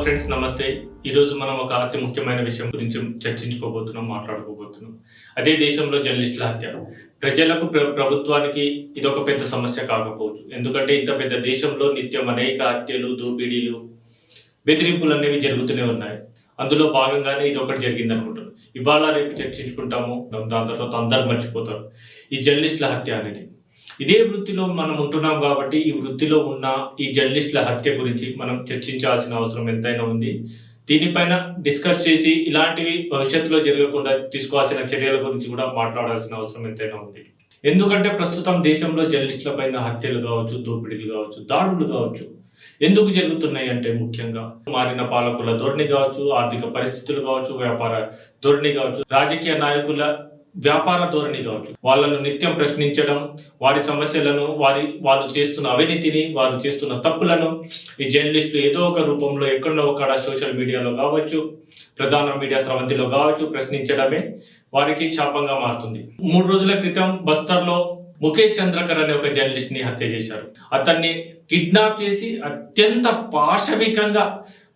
Friends, నమస్తే. మనం ఒక అతి ముఖ్యమైన విషయం గురించి మాట్లాడుకోబోతున్నాం. అదే దేశంలో జర్నలిస్టుల హత్య. ప్రజలకు ప్రభుత్వానికి ఇదొక పెద్ద సమస్య కాకపోవచ్చు. ఎందుకంటే ఇంత పెద్ద దేశంలో నిత్యం అనేక హత్యలు, దోపిడీలు, బెదిరింపులు అనేవి జరుగుతూనే ఉన్నాయి. అందులో భాగంగానే ఇది ఒకటి జరిగింది అనుకుంటారు. ఇవాళ రేపు చర్చించుకుంటాము, దాని తర్వాత అందరు మర్చిపోతారు ఈ జర్నలిస్టుల హత్య అనేది. ఇదే వృత్తిలో మనం ఉంటున్నాం కాబట్టి ఈ వృత్తిలో ఉన్న ఈ జర్నలిస్టుల హత్య గురించి మనం చర్చించాల్సిన అవసరం ఎంతైనా ఉంది. దీనిపైన డిస్కస్ చేసి ఇలాంటివి భవిష్యత్తులో జరగకుండా తీసుకోవాల్సిన చర్యల గురించి కూడా మాట్లాడాల్సిన అవసరం ఎంతైనా ఉంది. ఎందుకంటే ప్రస్తుతం దేశంలో జర్నలిస్టుల పైన హత్యలు కావచ్చు, దోపిడీలు కావచ్చు, దాడులు కావచ్చు ఎందుకు జరుగుతున్నాయి అంటే ముఖ్యంగా మారిన పాలకుల ధోరణి కావచ్చు, ఆర్థిక పరిస్థితులు కావచ్చు, వ్యాపార ధోరణి కావచ్చు, రాజకీయ నాయకుల వ్యాపార ధోరణి కావచ్చు. వాళ్ళను నిత్యం ప్రశ్నించడం, వారి సమస్యలను, వాళ్ళు చేస్తున్న అవినీతిని, వారు చేస్తున్న తప్పులను ఈ జర్నలిస్టులు ఏదో ఒక రూపంలో ఎక్కడో ఒక సోషల్ మీడియాలో కావచ్చు, ప్రధాన మీడియా స్రవంతిలో కావచ్చు ప్రశ్నించడమే వారికి శాపంగా మారుతుంది. 3 రోజుల క్రితం బస్తర్లో ముఖేష్ చంద్రకర్ అనే ఒక జర్నలిస్ట్ ని హత్య చేశారు. అతన్ని కిడ్నాప్ చేసి అత్యంత పాశవికంగా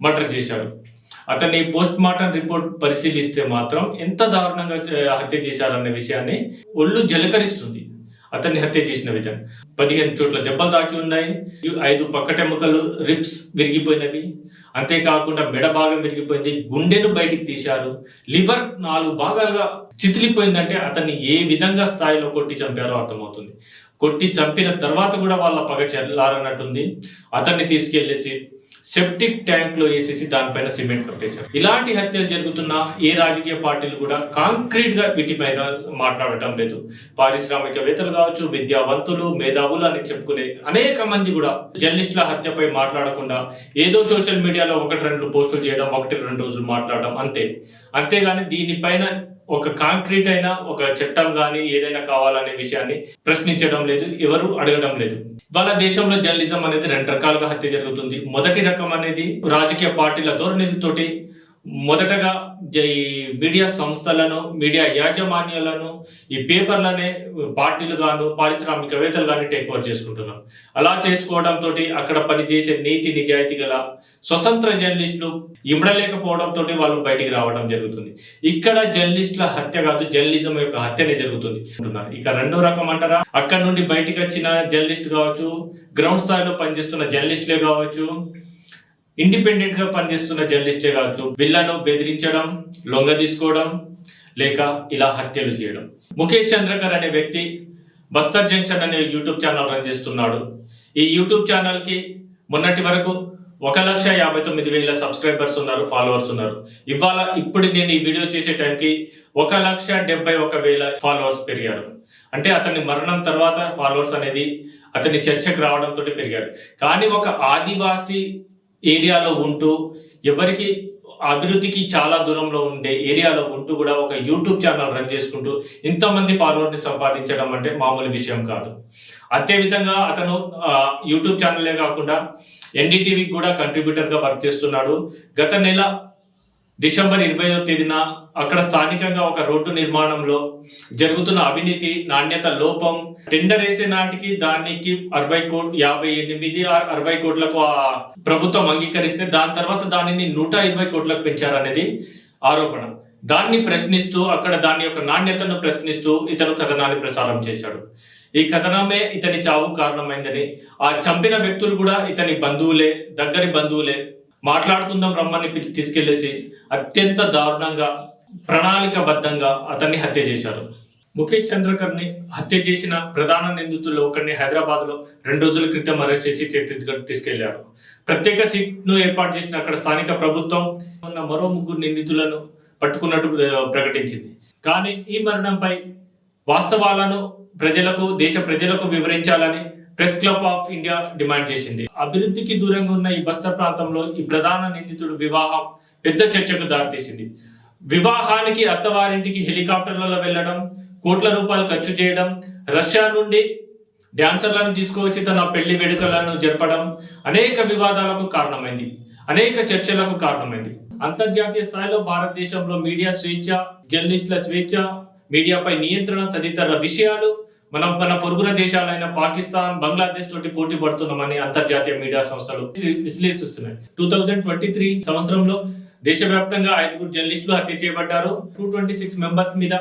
మర్డర్ చేశారు. అతన్ని పోస్ట్ మార్టం రిపోర్ట్ పరిశీలిస్తే మాత్రం ఎంత దారుణంగా హత్య చేశారనే విషయాన్ని ఒళ్ళు జలకరిస్తుంది. అతన్ని హత్య చేసిన విధానం 15 చోట్ల దెబ్బలు తాకి ఉన్నాయి. 5 పక్కటెముకలు రిబ్స్ విరిగిపోయినవి. అంతేకాకుండా మెడ భాగం విరిగిపోయింది. గుండెను బయటికి తీశారు. లివర్ 4 భాగాలుగా చితిలిపోయిందంటే అతన్ని ఏ విధంగా స్థాయిలో కొట్టి చంపారో అర్థమవుతుంది. కొట్టి చంపిన తర్వాత కూడా వాళ్ళ పగ చల్లారన్నట్టుంది. అతన్ని తీసుకెళ్లేసి సెప్టిక్ ట్యాంక్ లో వేసేసి దానిపైన సిమెంట్ కప్పేశారు. ఇలాంటి హత్యలు జరుగుతున్న ఏ రాజకీయ పార్టీలు కూడా కాంక్రీట్ గా వీటిపైన మాట్లాడటం లేదు. పారిశ్రామికవేత్తలు కావచ్చు, విద్యావంతులు, మేధావులు అని చెప్పుకునే అనేక మంది కూడా జర్నలిస్టుల హత్యపై మాట్లాడకుండా ఏదో సోషల్ మీడియాలో 1-2 పోస్టులు చేయడం, 1-2 రోజులు మాట్లాడడం అంతేగాని దీనిపైన ఒక కాంక్రీట్ అయినా ఒక చట్టం కానీ ఏదైనా కావాలనే విషయాన్ని ప్రశ్నించడం లేదు, ఎవరు అడగడం లేదు. వాళ్ళ దేశంలో జర్నలిజం అనేది 2 రకాలుగా హత్య జరుగుతుంది. మొదటి రకం అనేది రాజకీయ పార్టీల ధోరణితోటి మొదటగా ఈ మీడియా సంస్థలను, మీడియా యాజమాన్యాలను, ఈ పేపర్లనే పార్టీలు గాను, పారిశ్రామికవేత్తలు కానీ టేక్ ఓవర్ చేసుకుంటున్నారు. అలా చేసుకోవడంతో అక్కడ పనిచేసే నీతి నిజాయితీ గల స్వతంత్ర జర్నలిస్టులు ఇమడలేకపోవడంతో వాళ్ళు బయటికి రావడం జరుగుతుంది. ఇక్కడ జర్నలిస్టుల హత్య కాదు, జర్నలిజం యొక్క హత్యనే జరుగుతుంది. ఇక రెండో రకం అంటారా, అక్కడ నుండి బయటికి వచ్చిన జర్నలిస్ట్ కావచ్చు, గ్రౌండ్ స్థాయిలో పనిచేస్తున్న జర్నలిస్టులే కావచ్చు, ఇండిపెండెంట్ గా పనిచేస్తున్న జర్నలిస్టే కావచ్చు, వీళ్ళను బెదిరించడం, లొంగ తీసుకోవడం, లేక ఇలా హత్యలు చేయడం. ముఖేష్ చంద్రకర్ అనే వ్యక్తి బస్తర్ జంక్షన్ అనే యూట్యూబ్ ఛానల్ రన్ చేస్తున్నాడు. ఈ యూట్యూబ్ ఛానల్ కి మొన్నటి వరకు 1,59,000 సబ్స్క్రైబర్స్ ఉన్నారు, ఫాలోవర్స్ ఉన్నారు. ఇప్పుడు నేను ఈ వీడియో చేసే టైంకి 1,71,000 ఫాలోవర్స్ పెరిగారు. అంటే అతని మరణం తర్వాత ఫాలోవర్స్ అనేది అతని చర్చకు రావడంతో పెరిగారు. కానీ ఒక ఆదివాసీ ఏరియాలో ఉంటూ, ఎవరికి అభివృద్ధికి చాలా దూరంలో ఉండే ఏరియాలో ఉంటూ కూడా ఒక యూట్యూబ్ ఛానల్ రన్ చేసుకుంటూ ఇంతమంది ఫాలోవర్ని సంపాదించడం అంటే మామూలు విషయం కాదు. అదేవిధంగా అతను యూట్యూబ్ ఛానలే కాకుండా ఎన్డీటీవీకి కూడా కంట్రిబ్యూటర్ గా వర్క్ చేస్తున్నాడు. గత నెల డిసెంబర్ 25వ తేదీన అక్కడ స్థానికంగా ఒక రోడ్డు నిర్మాణంలో జరుగుతున్న అవినీతి, నాణ్యత లోపం, టెండర్ వేసే నాటికి దానికి 60 కోట్లకు ప్రభుత్వం అంగీకరిస్తే దాని తర్వాత దానిని 120 కోట్లకు పెంచారనేది ఆరోపణ. దాన్ని ప్రశ్నిస్తూ, అక్కడ దాని యొక్క నాణ్యతను ప్రశ్నిస్తూ ఇతను కథనాన్ని ప్రసారం చేశాడు. ఈ కథనమే ఇతని చావు కారణమైందని, ఆ చంపిన వ్యక్తులు కూడా ఇతని బంధువులే, దగ్గరి బంధువులే. మాట్లాడుకుందాం రమ్మని తీసుకెళ్లేసి అత్యంత దారుణంగా, ప్రణాళికబద్ధంగా అతన్ని హత్య చేశారు. ముఖేష్ చంద్రకర్ ని హత్య చేసిన ప్రధాన నిందితుల్లో ఒకరిని హైదరాబాద్ లో 2 రోజుల క్రితం అరెస్ట్ చేసి ఛత్తీస్గఢ్ తీసుకెళ్లారు. ప్రత్యేక సీట్ ను ఏర్పాటు చేసిన అక్కడ స్థానిక ప్రభుత్వం ఉన్న మరో 3 నిందితులను పట్టుకున్నట్టు ప్రకటించింది. కానీ ఈ మరణంపై వాస్తవాలను దేశ ప్రజలకు వివరించాలని press club of India demand చేసింది. అభివృద్ధికి దూరంగా ఉన్న ఈ బస్తర్ ప్రాంతంలో ఈ ప్రధాన నిందితుడు వివాహం పెద్ద చర్చకు దారితీసింది. వివాహానికి అత్తవారింటికి హెలికాప్టర్లలో వెళ్లడం, కోట్ల రూపాయలు ఖర్చు చేయడం, రష్యా నుండి డాన్సర్లను తీసుకువచ్చి తన పెళ్లి వేడుకలను జరపడం అనేక వివాదాలకు కారణమైంది, అనేక చర్చలకు కారణమైంది. అంతర్జాతీయ స్థాయిలో భారతదేశంలో మీడియా స్వేచ్ఛ, జర్నలిస్టుల స్వేచ్ఛ, మీడియాపై నియంత్రణ తదితర విషయాలు మన పొరుగున దేశాలైన పాకిస్తాన్, బంగ్లాదేశ్ తోటి పోటీ పడుతున్నామని అంతర్జాతీయ మీడియా సంస్థలు విశ్లేషిస్తున్నాయి. 2023 సంవత్సరంలో దేశవ్యాప్తంగా 5 జర్నలిస్టులు హత్య చేయబడ్డారు. 226 మెంబర్స్ మీద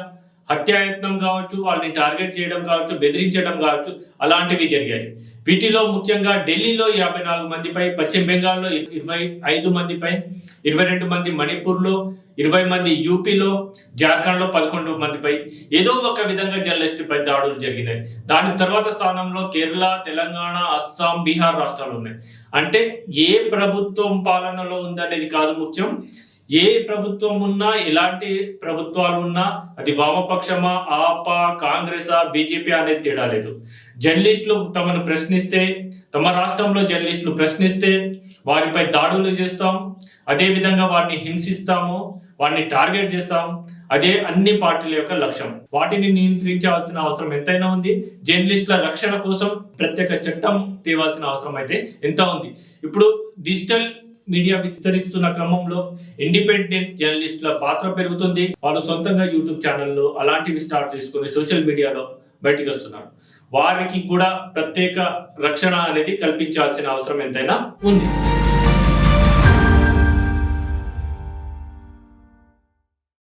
హత్యాయత్నం కావచ్చు, వాళ్ళని టార్గెట్ చేయడం కావచ్చు, బెదిరించడం కావచ్చు, అలాంటివి జరిగాయి. వీటిలో ముఖ్యంగా ఢిల్లీలో 54 మందిపై, పశ్చిమ బెంగాల్లో 25 మందిపై, 22 మంది మణిపూర్లో, 20 మంది యూపీలో, జార్ఖండ్లో 11 మందిపై ఏదో ఒక విధంగా జర్నలిస్టుపై దాడులు జరిగినాయి. దాని తర్వాత స్థానంలో కేరళ, తెలంగాణ, అస్సాం, బీహార్ రాష్ట్రాలు ఉన్నాయి. అంటే ఏ ప్రభుత్వం పాలనలో ఉందనేది కాదు ముఖ్యం, ఏ ప్రభుత్వం ఉన్నా, ఎలాంటి ప్రభుత్వాలు ఉన్నా, అది వామపక్షమా, ఆపా, కాంగ్రెసా, బీజేపీ అనేది తేడా లేదు. జర్నలిస్టులు తమను ప్రశ్నిస్తే, తమ రాష్ట్రంలో జర్నలిస్టులు ప్రశ్నిస్తే వారిపై దాడులు చేస్తాం, అదే విధంగా వారిని హింసిస్తాము, వారిని టార్గెట్ చేస్తాం. అదే అన్ని పార్టీల యొక్క లక్ష్యం. వాటిని నియంత్రించాల్సిన అవసరం ఎంతైనా ఉంది. జర్నలిస్టుల రక్షణ కోసం ప్రత్యేక చట్టం తేవాల్సిన అవసరం అయితే ఎంత ఉంది. ఇప్పుడు డిజిటల్ మీడియా విస్తరిస్తున్న క్రమంలో ఇండిపెండెంట్ జర్నలిస్టుల పాత్ర పెరుగుతుంది. వాళ్ళు సొంతంగా యూట్యూబ్ ఛానళ్ళు అలాంటివి స్టార్ట్ చేసుకుని సోషల్ మీడియాలో బయటికి వస్తున్నారు. వారికి కూడా ప్రత్యేక రక్షణ అనేది కల్పించాల్సిన అవసరం ఎంతైనా ఉంది.